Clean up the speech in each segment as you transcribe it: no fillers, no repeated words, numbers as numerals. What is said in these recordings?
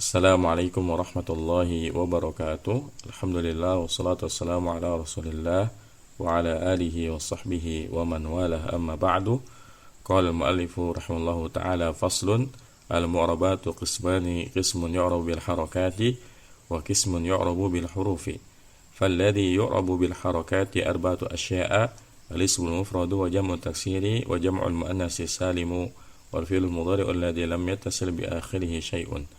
Assalamualaikum warahmatullahi wabarakatuh. Alhamdulillah wassalatu wassalamu ala Rasulillah wa ala alihi wa sahbihi wa man walah amma ba'du. Qala al-muallifu rahimallahu ta'ala faslun al-mu'rabatu qismani qismun yu'rabu bil harakati wa qismun yu'rabu bil hurufi. Falladhi yu'rabu bil harakati arba'atu asya'a al-ismu al-mufradu wa jam'u taksiri wa jam'u al-muannasi salimu wal fi'lu al-mudhari'u alladhi lam yattasil bi akhirih syai'un.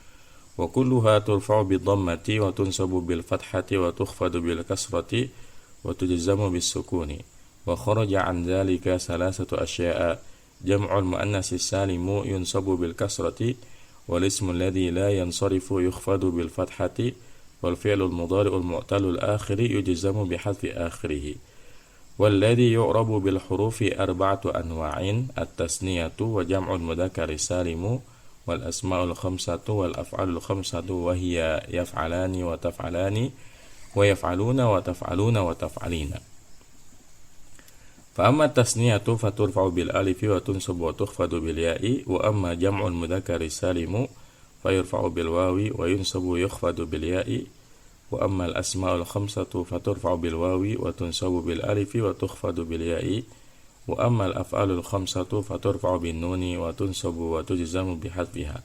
Wa kulluha turfa'u bid-dhammati wa tunsabu bil-fathati wa tukhfadu bil-kasrati wa tujzamu bis-sukuni. Wa kharaja 'an dhalika salasatu asya'a jam'u al-muannasi salimu yunsabu bil-kasrati wal ismu alladhi la yansarifu yukhfadu bil-fathati wal fi'lu al-mudhari'u al-mu'talu al-akhiri yujzamu bihadfi akhirih. Walladhi yu'rabu bil-hurufi arba'atu anwa'in at-tasniyatu wa jam'u al-mudzakkari salimu wal asma'ul khamsatu wal af'alul khamsatu wa hiya yaf'alani wa taf'alani wa yaf'aluna wa taf'aluna wa taf'alina. Fa amma tasniyatu faturfa'u bil alifi wa tunsabu wa tukhfadu bil ya'i wa amma jam'ul mudzakkari salimu fayurfa'u bil wawi wa yunsabu yukhfadu bil ya'i wa amma al asma'ul khamsatu faturfa'u bil wawi wa tunsabu bil alifi wa tukhfadu bil ya'i wa ammal af'alul khamsatu faturfa'u bin nuni wa tunsabu wa tujzamu bihadfiha.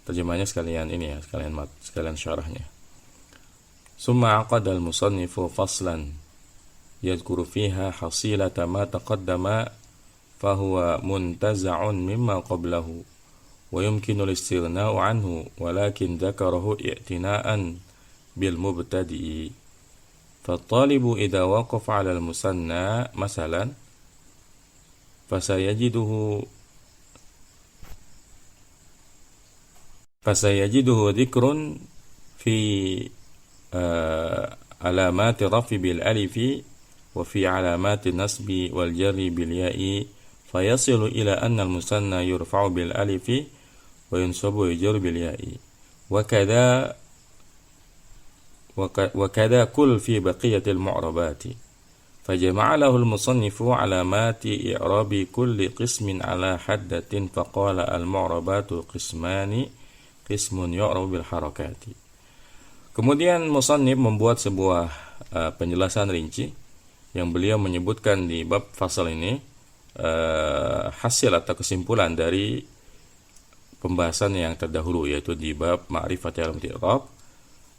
Terjemahnya sekalian ini ya, sekalian syarahnya. Summa aqada al-musannifu faslan yadhkuru fiha hasilata ma taqaddama fa huwa muntaza'un mimma qablahu wa yumkinu al-istighna'u anhu walakin dzakarahu i'tina'an bil mubtadi'i. Fa-talibu idza waqafa 'ala al-musanna masalan فسيجده ذكر في علامات الرفع بالألف وفي علامات النصب والجر بالياء فيصل إلى أن المثنى يرفع بالألف وينصب ويجر بالياء وكذا كل في بقية المعربات. فجمع له المصنف علامات إعراب كل قسم على حدة فقال المعربات قسمان قسم يعرب بالحركات. Kemudian musannif membuat sebuah penjelasan rinci yang beliau menyebutkan di bab fasal ini hasil atau kesimpulan dari pembahasan yang terdahulu, yaitu di bab ma'rifat alamat i'rab,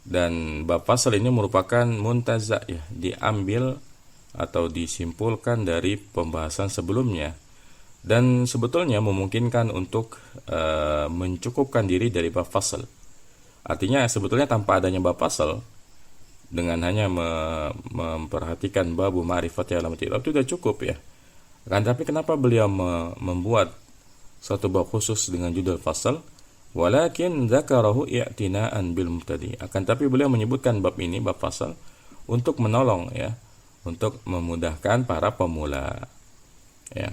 dan bab fasal ini merupakan muntaza' ya, diambil atau disimpulkan dari pembahasan sebelumnya, dan sebetulnya memungkinkan untuk mencukupkan diri dari bab fasal. Artinya sebetulnya tanpa adanya bab fasal, dengan hanya memperhatikan babu ma'rifati alamat i'rab itu sudah cukup ya. Tapi kenapa beliau membuat satu bab khusus dengan judul fasal? Walakin dzakarahu i'tina'an bil mubtadi. Tapi beliau menyebutkan bab ini, bab fasal, untuk menolong ya, untuk memudahkan para pemula ya.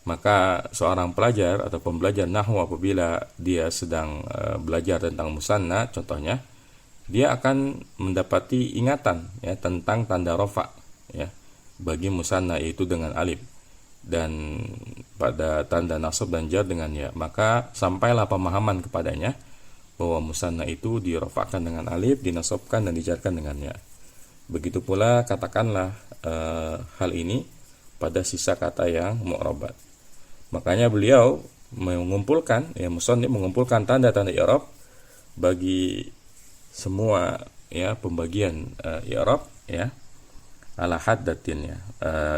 Maka seorang pelajar atau pembelajar nahwu apabila dia sedang belajar tentang musanna contohnya, dia akan mendapati ingatan ya tentang tanda rafa ya bagi musanna, yaitu dengan alif, dan pada tanda nasab dan jar dengan ya. Maka sampailah pemahaman kepadanya bahwa musanna itu dirafa'kan dengan alif, dinasabkan dan dijarkan dengan ya. Begitu pula katakanlah hal ini pada sisa kata yang mu'rabat. Makanya beliau mengumpulkan ya, musannif mengumpulkan tanda-tanda i'rab bagi semua ya pembagian i'rab ya ala haddatin ya,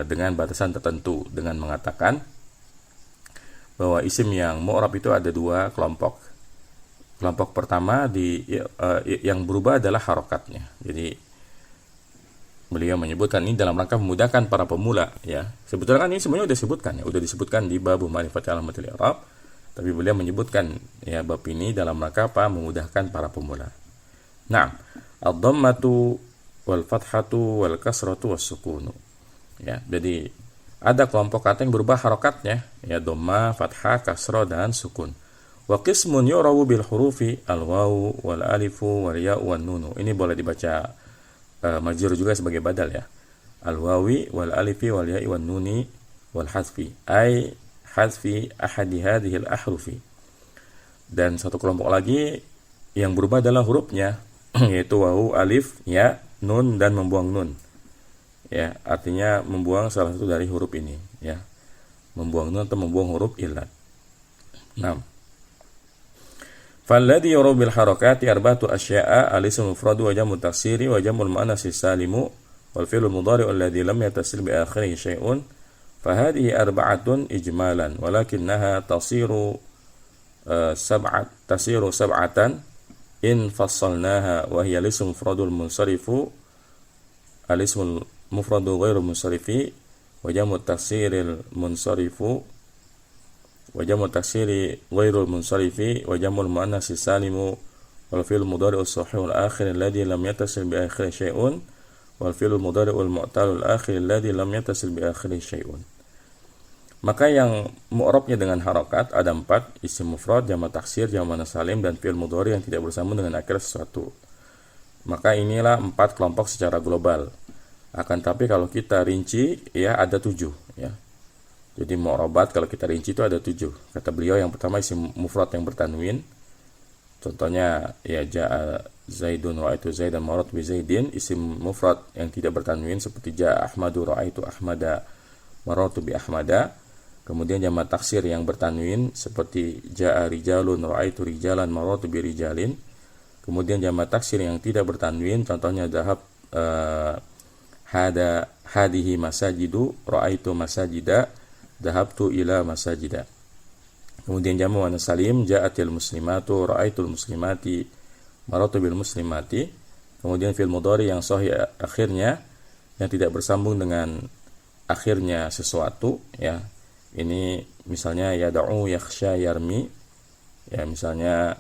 dengan batasan tertentu, dengan mengatakan bahwa isim yang mu'rab itu ada dua kelompok. Kelompok pertama yang berubah adalah harokatnya. Jadi beliau menyebutkan ini dalam rangka memudahkan para pemula ya. Sebetulnya kan ini semuanya sudah disebutkan di bab ma'rifat alamatil i'rab, tapi beliau menyebutkan ya bab ini dalam rangka apa? Memudahkan para pemula. Nah, ad-dhammatu wal fathatu wal kasratu was sukunu. Ya, jadi ada kelompok kata yang berubah harokatnya ya, dhamma, fathah, kasrah dan sukun. Wa qismun yu'rabu bil hurufi al-wawu wal alifu wal ya'u wan nunu. Ini boleh dibaca majrur juga sebagai badal ya. Al-wawi wal alifi wal ya'i wan nuni wal hadfi, ay hadfi ahadi hadhil ahrufi. Dan satu kelompok lagi yang berubah adalah hurufnya, yaitu wawu, alif, ya, nun, dan membuang nun. Ya, artinya membuang salah satu dari huruf ini, ya. Membuang nun atau membuang huruf illat. 6. Falladhi yuru bil harakati arba'atu asya'a al-ismu mufradu wa jamu taksiri wa jamul muannats salimu wal fi'lu mudhari alladhi lam yattasil bi akhirih syai'un fahadhihi arba'atun ijmalan walakinnaha tasiru sab'atan in fassalnaha wa hiya al-ismu mufradul munsarifu al-ismu mufradu ghairu munsarifi wa jamu taksiril munsarifu wa jamu taksiri ghairul munsarifi wa jamul muannats salimu wal fi'l mudhari as-sahih al-akhir alladhi lam yattasil bi akhirih syai'un wal fi'l mudhari al-mu'tal al-akhir alladhi lam yattasil bi akhirih syai'un. Maka yang mu'rabnya dengan harakat ada 4, isim mufrad, jamak taksir, jamak muannats salim, dan fi'il mudhari yang tidak bersambung dengan akhir sesuatu. Maka inilah 4 kelompok secara global. Akan tapi kalau kita rinci, ya ada 7, ya. Jadi mu'rabat kalau kita rinci itu ada 7. Kata beliau yang pertama isim mufrad yang bertanwin. Contohnya ya ja'a Zaidun ra'aitu Zaidan marrat bi Zaidin, isim mufrad yang tidak bertanwin seperti ja'a Ahmadu ra'aitu Ahmada marratu bi Ahmada. Kemudian jamak taksir yang bertanwin seperti ja'a rijalun ra'aitu rijalan marratu bi rijalin. Kemudian jamak taksir yang tidak bertanwin contohnya dhahab hadihi masajidu ra'aitu masajida dhahabtu ila masajida. Kemudian jamu muannats salim ja'atil muslimatu ra'aitul muslimati marartu bil muslimati. Kemudian fi'il mudhari yang sahih akhirnya yang tidak bersambung dengan akhirnya sesuatu, ya. Ini misalnya yad'u yakhsha yarmi, ya, misalnya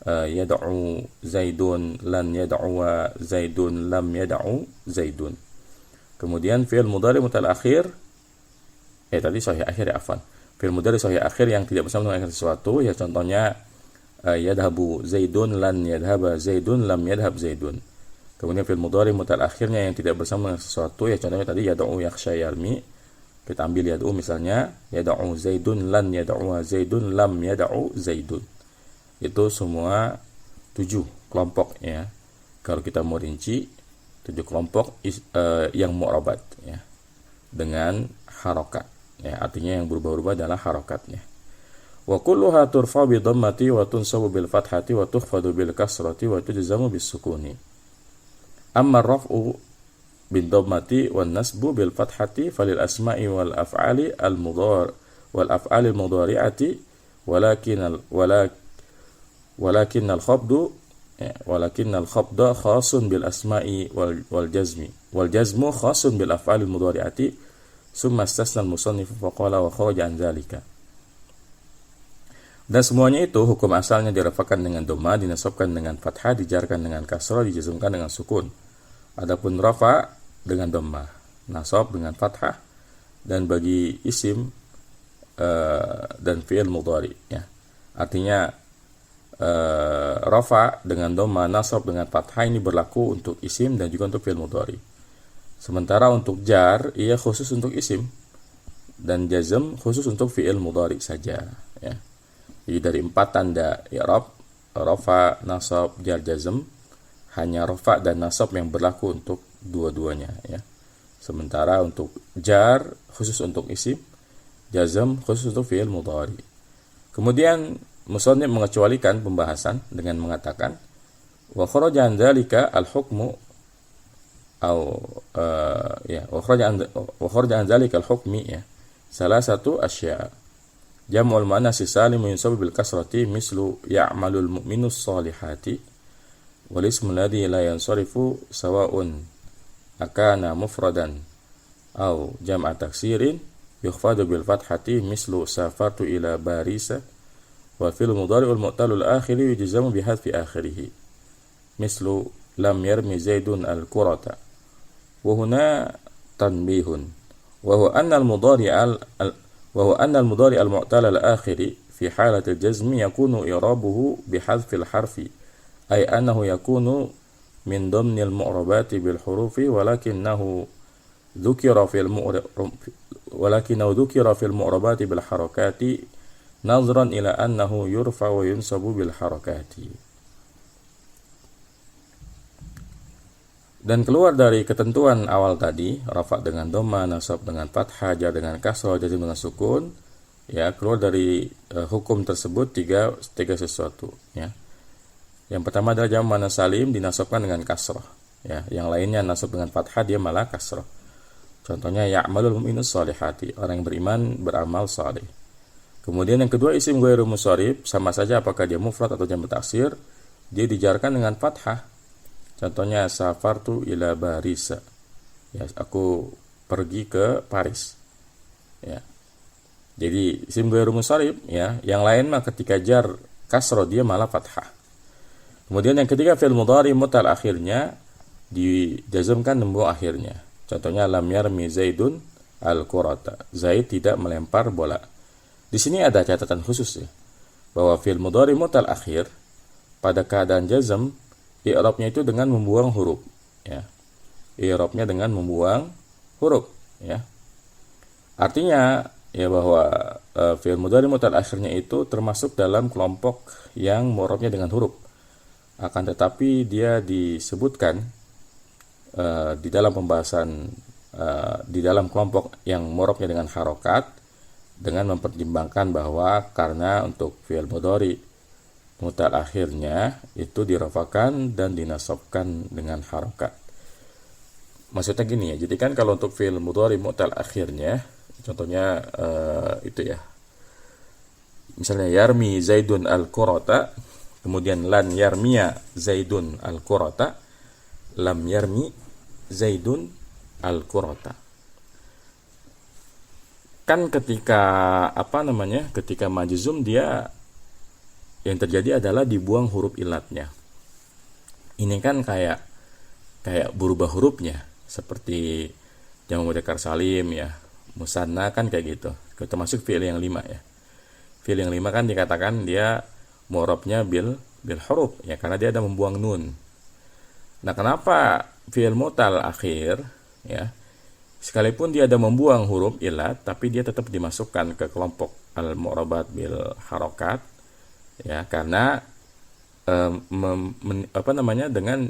yad'u zaidun lan yad'u zaidun lam yad'u zaidun. Kemudian fi'il mudhari mutal akhir tadi sahih akhir, ya, afwan. Fi'il mudhari sahih akhir yang tidak bersambung dengan sesuatu, ya, contohnya yadhabu zaidun lan yadhaba zaidun lam yadhab zaidun. Kemudian fi'il mudhari mutal akhirnya yang tidak bersambung dengan sesuatu, ya, contohnya tadi yad'u yakhsha yarmi. Kita ambil yad'u misalnya yad'u zaidun lan yad'u zaidun lam yad'u zaidun. Itu semua 7 kelompok, ya. Kalau kita mau rinci 7 kelompok yang mu'rabat, ya, dengan harakat. Ya, artinya yang berubah-ubah adalah harakatnya. Wa kulluha turfa bi dhammati wa tunsabu bil fathati wa tukhfadu bil kasrati wa tujzamu bis sukuni. Amma raf'u bin dhammati wan nasbu bil fathati falil asma'i wal af'ali al mudhari wal af'ali al mudhari'ati walakin al khabdu khasun bil asma'i wal jazmu khasun bil af'ali al mudhari'ati. Summa istasna al-musannifu faqala wa kharaja an dzalika. Dan semuanya itu hukum asalnya dirafa'kan dengan dhamma, dinasabkan dengan fathah, dijarkan dengan kasrah, dijazmkan dengan sukun. Adapun rafa dengan dhamma, nasab dengan fathah, dan bagi isim dan fi'il mudhari, ya. Artinya rafa dengan dhamma, nasab dengan fathah ini berlaku untuk isim dan juga untuk fi'il mudhari. Sementara untuk jar, ia khusus untuk isim, dan jazm khusus untuk fi'il mudhari saja, ya. Jadi dari 4 tanda i'rab, rafa, nasab, jar, jazm, hanya rafa dan nasab yang berlaku untuk dua-duanya, ya. Sementara untuk jar khusus untuk isim, jazm khusus untuk fi'il mudhari. Kemudian musannif mengecualikan pembahasan dengan mengatakan wa kharaja an dzalika al-hukmu wa kharaja an dzalika al-hukmi, ya, salah satu asya. Jam'ul muannats salim yunsabu bil kasrati mislu ya'malul mu'minu shalihati wal ismu alladhi la yansarifu sawa'un akana mufradan aw jam'a taksirin yukhfadu bil fathati mislu safartu ila barisa wal fi'l mudhari'ul mu'talul akhir yujzamu bi hadfi akhirih mislu lam yarmi zaidun al-qurata. Wa huna tanbihun wa huwa anna al-mudhari al-mu'tal al-akhir fi halat al-jazm yakunu i'rabuhu bi hadfi al-harfi ay annahu yakunu min dhamni al-mu'rabati bil hurufi walakinahu dhukira fi al-mu'rabati bil harakati nazran ila annahu yurfa wa yunsabu bil harakati. Dan keluar dari ketentuan awal tadi, rafa dengan dhamma, nasab dengan fathah, jar dengan kasrah, jazm dengan sukun, ya, keluar dari hukum tersebut tiga sesuatu, ya. Yang pertama adalah jamak muannats salim dinasabkan dengan kasrah, ya. Yang lainnya nasab dengan fathah, dia malah kasrah. Contohnya ya'malul mu'minus sholihati, orang yang beriman beramal saleh. Kemudian yang kedua isim ghairu munsharif, sama saja apakah dia mufrad atau jamak taksir, dia dijarkan dengan fathah. Contohnya safartu ila Barisa, ya, aku pergi ke Paris, ya. Jadi isim ghairu munsharif, ya. Yang lain mah ketika jar kasroh dia malah fathah. Kemudian yang ketiga fi'il mudhari mutal akhirnya dijazmkan nembung akhirnya. Contohnya lam yarmi Zaidun al-qurata, Zaid tidak melempar bola. Di sini ada catatan khusus, ya, bahwa fi'il mudhari mutal akhir pada keadaan jazm i'rabnya itu dengan membuang huruf, ya. I'rabnya dengan membuang huruf, ya. Artinya, ya, bahwa fi'il mudhari mutal akhirnya itu termasuk dalam kelompok yang mu'rabnya dengan huruf. Akan tetapi dia disebutkan di dalam pembahasan di dalam kelompok yang mu'rabnya dengan harokat, dengan mempertimbangkan bahwa karena untuk fi'il mudhari mutal akhirnya itu dirafakan dan dinasabkan dengan harokat. Maksudnya gini, ya, jadi kan kalau untuk fi'il mudhari mutal akhirnya, contohnya itu, ya, misalnya yarmi Zaidun al-qurata, kemudian lan yarmiya Zaidun al-qurata, lam yarmi Zaidun al-qurata. Kan ketika ketika majzum dia yang terjadi adalah dibuang huruf ilatnya. Ini kan kayak berubah hurufnya, seperti jamak mudzakkar salim, ya, musanna kan kayak gitu. Termasuk fi'il yang 5, ya. Fi'il yang 5 kan dikatakan dia mu'rabnya bil huruf, ya, karena dia ada membuang nun. Nah, kenapa fi'il mutal akhir, ya, sekalipun dia ada membuang huruf ilat, tapi dia tetap dimasukkan ke kelompok al-mu'rabat bil harokat, ya, karena dengan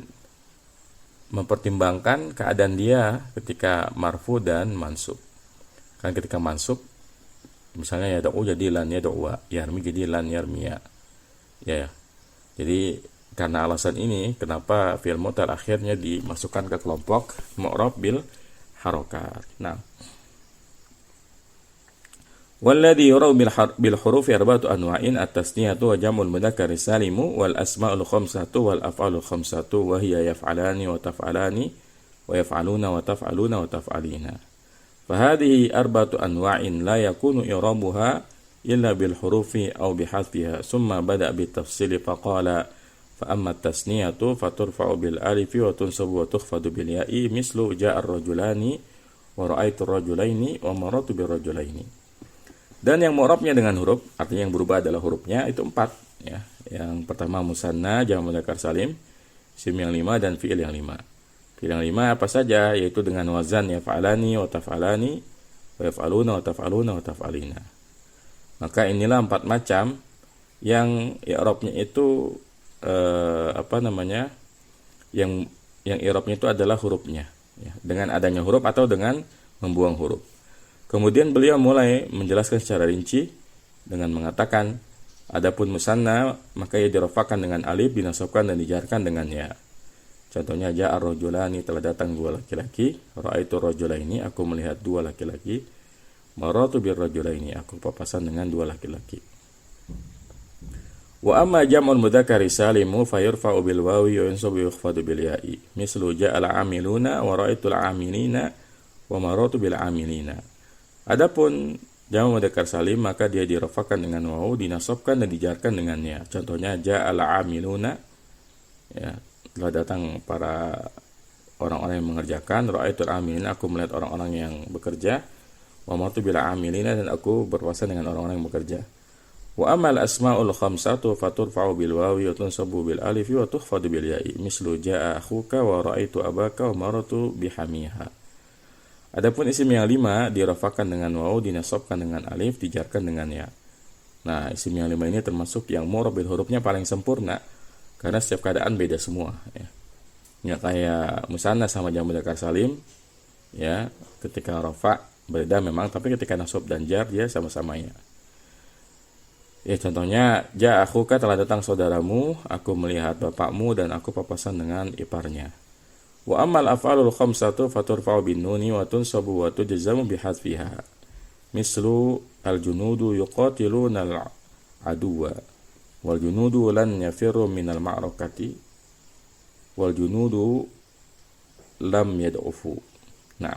mempertimbangkan keadaan dia ketika marfu dan mansub. Kan ketika mansub misalnya ya da'u jadi lan yad'u, yarmi jadi lan yarmiya, ya. Jadi karena alasan ini kenapa fi'il mutal akhirnya dimasukkan ke kelompok mu'rab bil harokat. Nah, walladhi yurau bil hurufi arba'atu anwa'in at-tasniyatu wa jam'ul mudzakkari salimu wal asma'ul khamsatu wal af'alul khamsatu wa hiya yaf'alani wa taf'alani wa yaf'aluna wa taf'aluna wa taf'alina. Fahadhihi arba'atu anwa'in la yakunu i'rabuha illa bil hurufi aw bihadfiha. Summa bada'a bit tafsili faqala fa amma at-tasniyatu faturfa'u bil alifi wa tunsabu wa tukhfadu bil ya'i mislu ja'a ar-rajulani wa ra'aitu ar-rajulaini wa marartu bir rajulaini. Dan yang mu'rabnya dengan huruf, artinya yang berubah adalah hurufnya, itu 4, ya. Yang pertama musanna, jamak mudzakkar salim, isim yang 5 dan fi'il yang 5. Fi'il yang 5 apa saja? Yaitu dengan wazan yaf'alani wa taf'alani wa yaf'aluna wa taf'aluna wa taf'alina. Maka inilah 4 macam yang i'rabnya itu yang i'rabnya itu adalah hurufnya, ya. Dengan adanya huruf atau dengan membuang huruf. Kemudian beliau mulai menjelaskan secara rinci dengan mengatakan, adapun musanna maka ia dirafakan dengan alif, dinasabkan dan dijarkan dengan ya. Contohnya ja'a ar-rajulani, telah datang 2 laki-laki, ra'aitu ar-rajulaini, aku melihat 2 laki-laki, marartu bir rajulaini, aku papasan dengan 2 laki-laki. Wa amma jam'ul mudzakkari salimu fayurfa'u bil wawi wa yunsabu yukhfadu bil ya'i. Mislu ja'al 'amiluna wa ra'aitul 'amilina wa marartu bil 'amilina. Adapun jamak mudzakkar salim maka dia dirafakan dengan waw, dinasabkan dan dijarkan dengannya. Contohnya ja'al 'amiluna, ya, telah datang para orang-orang yang mengerjakan, ra'aitul 'amilina, aku melihat orang-orang yang bekerja, wa marartu bil 'amilina, dan aku berpapasan dengan orang-orang yang bekerja. Wa amal asma'ul khamsatu faturfa'u bil wawi wa tunsabu bil alifi wa tukhfadu bil ya'i. Mislu ja'a akhuka wa ra'aitu abaka wa marartu bihamiha. Adapun isim yang 5 dirafakan dengan waw, dinasabkan dengan alif, dijarkan dengan ya. Nah, isim yang 5 ini termasuk yang mu'rab bil hurufnya paling sempurna karena setiap keadaan beda semua, ya. Ya kayak musanna sama jamak mudzakkar salim, ya ketika rafa berbeda memang, tapi ketika nasab dan jar dia sama-sama ya. Ya contohnya, ja akhuka telah datang saudaramu, aku melihat bapakmu dan aku papasan dengan iparnya. Wa ammal af'alul khamsatu faturfa'u bin nuni wa tunsabu wa tujzamu bihadfiha. Mislu al-junudu yuqatiluna al-aduwa wal junudu lan yafirru minal ma'rakati wal junudu lam yad'ufu. Nah,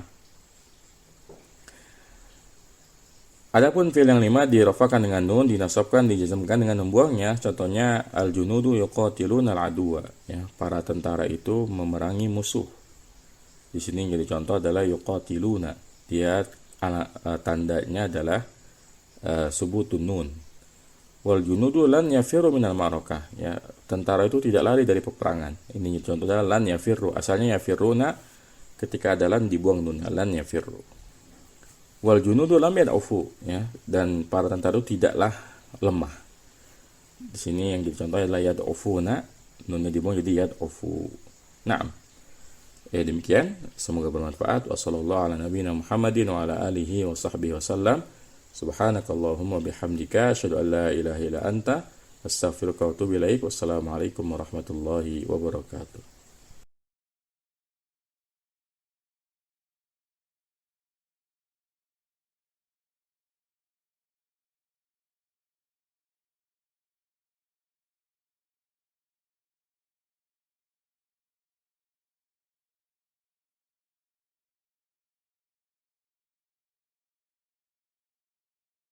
adapun fi'il yang 5 dirafakan dengan nun, dinasabkan, dijazmkan dengan membuangnya. Contohnya al-junudu yuqatiluna al-aduwa, ya, para tentara itu memerangi musuh. Di sini jadi contoh adalah yuqatiluna. Dia tandanya adalah subutun nun. Wal junudu lan yafirru minal ma'rakah, ya, tentara itu tidak lari dari peperangan. Ini contoh adalah lan yafirru. Asalnya yafirruna, ketika ada lan dibuang nun, lan yafirru. Wal junudu lam yad'ufu, ya, dan para tentara itu tidaklah lemah. Di sini yang dicontoh adalah yad'ufuna, nunnya dibuang jadi yad'ufu. Naam. Demikian, semoga bermanfaat. Wassallallahu ala nabiyina Muhammadin wa ala alihi wa sahbihi wasallam. Subhanakallahumma bihamdika asyhadu an la ilaha illa anta astaghfiruka wa atubu ilaik. Wassalamualaikum warahmatullahi wabarakatuh.